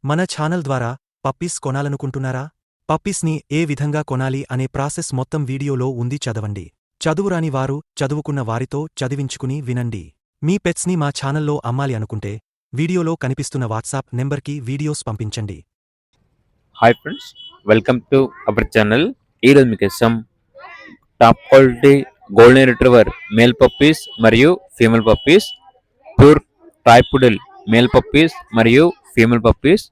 మన ఛానల్ ద్వారా పప్పీస్ కొనాలనుకుంటున్నారా? పప్పీస్ని ఏ విధంగా కొనాలి అనే ప్రాసెస్ మొత్తం వీడియోలో ఉంది, చదవండి. చదువురాని వారు చదువుకున్న వారితో చదివించుకుని వినండి. మీ పెట్స్ని మా ఛానల్లో అమ్మాలి అనుకుంటే వీడియోలో కనిపిస్తున్న వాట్సాప్ నెంబర్కి వీడియోస్ పంపించండి. Hi friends, welcome to our channel. ఈరోజు మీకోసం top quality golden retriever male puppies మరియు female puppies, pure toy poodle male puppies మరియు female puppies,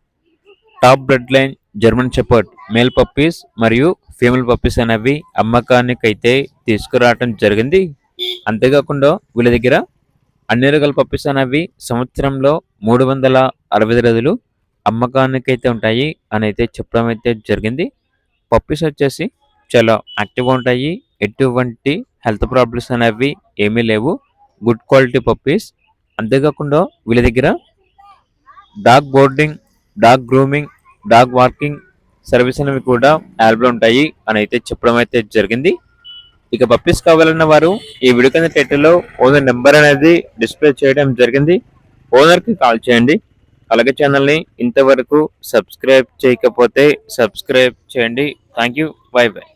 top blood line German shepherd male puppies మరియు ఫీమేల్ పప్పీస్ అనేవి అమ్మకానికైతే తీసుకురావడం జరిగింది. అంతేకాకుండా వీళ్ళ దగ్గర అన్ని రకాల పప్పీస్ అనేవి సంవత్సరంలో 365 రోజులు అమ్మకానికైతే ఉంటాయి అని అయితే చెప్పడం అయితే జరిగింది. పప్పీస్ వచ్చేసి చాలా యాక్టివ్గా ఉంటాయి, ఎటువంటి హెల్త్ ప్రాబ్లమ్స్ అనేవి ఏమీ లేవు, గుడ్ క్వాలిటీ పప్పీస్. అంతేకాకుండా వీళ్ళ దగ్గర dog boarding, dog grooming, dog walking service అనేవి కూడా అవైలబుల్ ఉంటాయి అని అయితే చెప్పడం అయితే జరిగింది. ఇక పప్పీస్ కావాలన్న వారు ఈ వీడియో కింద టైటిల్లో ఓనర్ నెంబర్ అనేది డిస్ప్లే చేయడం జరిగింది. ఓనర్కి కాల్ చేయండి. అలాగే ఛానల్ని ఇంతవరకు సబ్స్క్రైబ్ చేయకపోతే సబ్స్క్రైబ్ చేయండి. Thank you, by by.